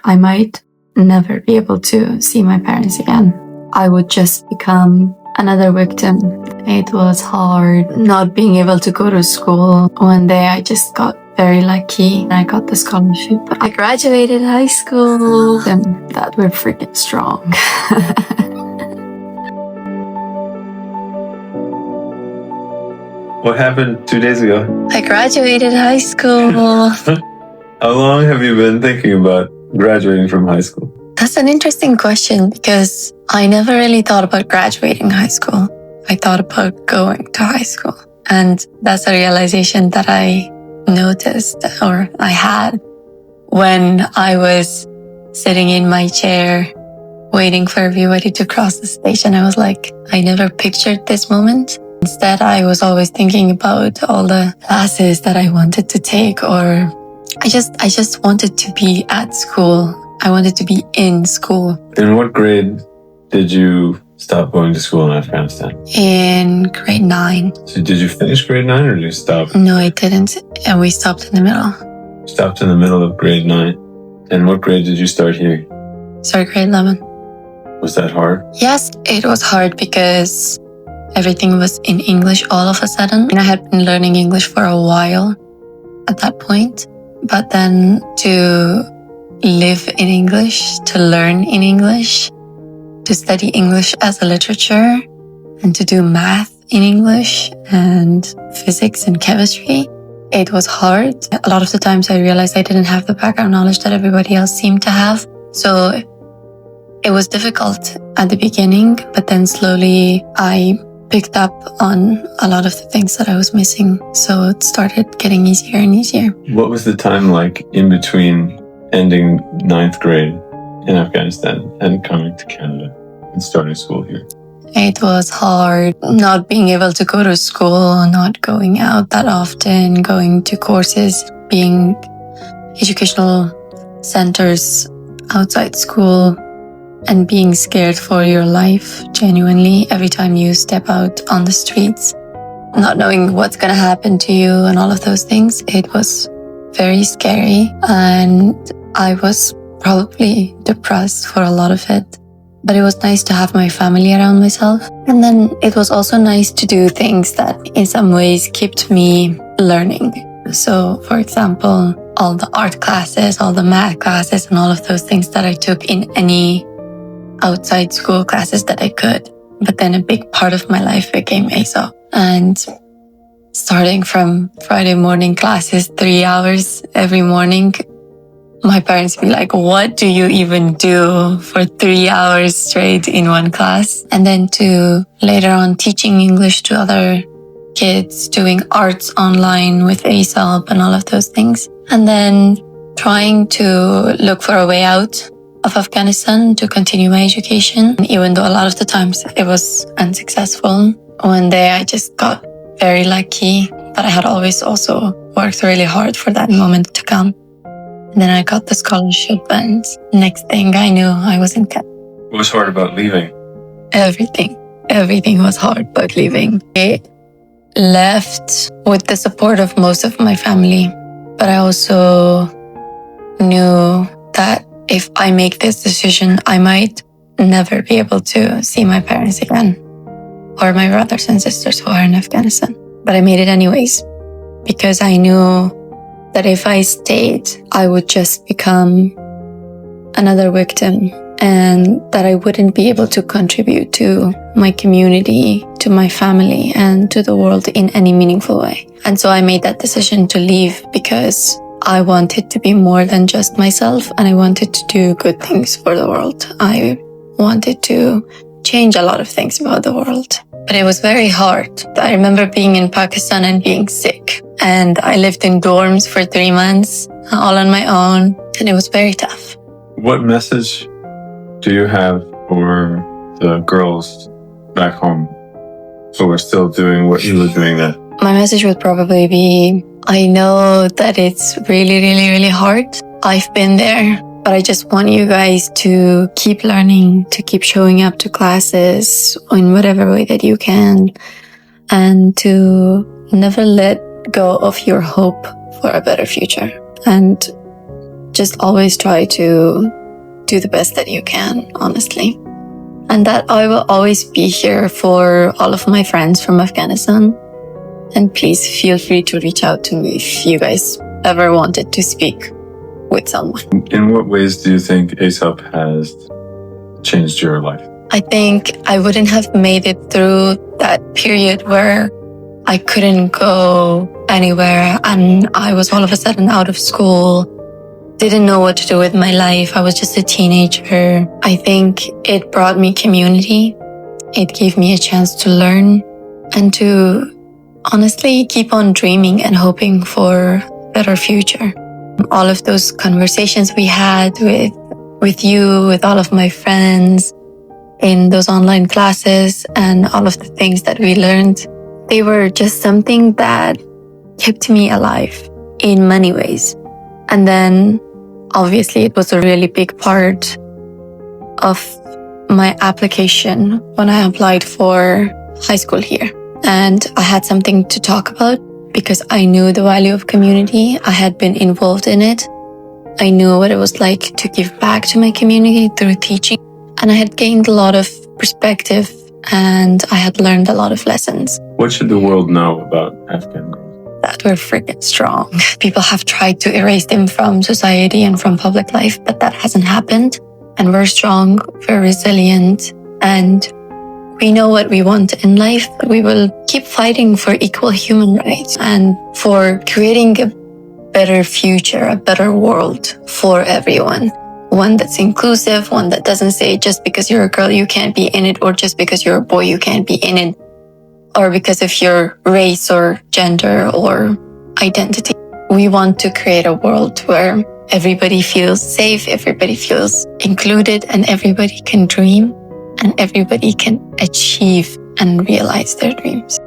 I might never be able to see my parents again. I would just become another victim. It was hard not being able to go to school. One day I just got very lucky and I got the scholarship. I graduated high school and that we're freaking strong. What happened 2 days ago? I graduated high school. How long have you been thinking about graduating from high school? That's an interesting question because I never really thought about graduating high school. I thought about going to high school. And that's a realization that I noticed or I had when I was sitting in my chair waiting for everybody to cross the station. I was like, I never pictured this moment. Instead, I was always thinking about all the classes that I wanted to take, or I just wanted to be at school. I wanted to be in school. In what grade did you stop going to school in Afghanistan? In grade 9. So did you finish grade 9 or did you stop? No, I didn't. And we stopped in the middle. Stopped in the middle of grade 9. And what grade did you start here? Sorry, grade 11. Was that hard? Yes, it was hard because everything was in English all of a sudden. And I had been learning English for a while at that point. But then to live in English, to learn in English, to study English as a literature, and to do math in English and physics and chemistry, it was hard. A lot of the times I realized I didn't have the background knowledge that everybody else seemed to have. So it was difficult at the beginning, but then slowly I picked up on a lot of the things that I was missing. So it started getting easier and easier. What was the time like in between ending 9th grade in Afghanistan and coming to Canada and starting school here? It was hard not being able to go to school, not going out that often, going to courses, being educational centers outside school, and being scared for your life genuinely every time you step out on the streets, not knowing what's going to happen to you and all of those things. It was very scary and I was probably depressed for a lot of it. But it was nice to have my family around myself. And then it was also nice to do things that in some ways kept me learning. So, for example, all the art classes, all the math classes, and all of those things that I took in any outside school classes that I could. But then a big part of my life became ASO. And starting from Friday morning classes, 3 hours every morning, my parents would be like, what do you even do for 3 hours straight in one class? And then to later on teaching English to other kids, doing arts online with ASOP and all of those things. And then trying to look for a way out of Afghanistan to continue my education. And even though a lot of the times it was unsuccessful, one day I just got very lucky, but I had always also worked really hard for that moment to come. And then I got the scholarship and next thing I knew, I was in Canada. What was hard about leaving? Everything. Everything was hard about leaving. I left with the support of most of my family, but I also knew that if I make this decision, I might never be able to see my parents again or my brothers and sisters who are in Afghanistan. But I made it anyways because I knew that if I stayed, I would just become another victim and that I wouldn't be able to contribute to my community, to my family, and to the world in any meaningful way. And so I made that decision to leave because I wanted to be more than just myself and I wanted to do good things for the world. I wanted to change a lot of things about the world. But it was very hard. I remember being in Pakistan and being sick. And I lived in dorms for 3 months, all on my own. And it was very tough. What message do you have for the girls back home who are still doing what you were doing then? My message would probably be, I know that it's really, really, really hard. I've been there. But I just want you guys to keep learning, to keep showing up to classes in whatever way that you can, and to never let go of your hope for a better future. And just always try to do the best that you can, honestly. And that I will always be here for all of my friends from Afghanistan. And please feel free to reach out to me if you guys ever wanted to speak with someone. In what ways do you think ASAP has changed your life? I think I wouldn't have made it through that period where I couldn't go anywhere and I was all of a sudden out of school, didn't know what to do with my life. I was just a teenager. I think it brought me community. It gave me a chance to learn and to honestly keep on dreaming and hoping for a better future. All of those conversations we had with you, with all of my friends in those online classes and all of the things that we learned, they were just something that kept me alive in many ways. And then obviously it was a really big part of my application when I applied for high school here. And I had something to talk about because I knew the value of community. I had been involved in it. I knew what it was like to give back to my community through teaching. And I had gained a lot of perspective and I had learned a lot of lessons. What should the world know about Afghan girls? That we're freaking strong. People have tried to erase them from society and from public life, but that hasn't happened. And we're strong, we're resilient, and we know what we want in life. We will keep fighting for equal human rights and for creating a better future, a better world for everyone. One that's inclusive, one that doesn't say just because you're a girl you can't be in it, or just because you're a boy you can't be in it, or because of your race or gender or identity. We want to create a world where everybody feels safe, everybody feels included, and everybody can dream and everybody can achieve and realize their dreams.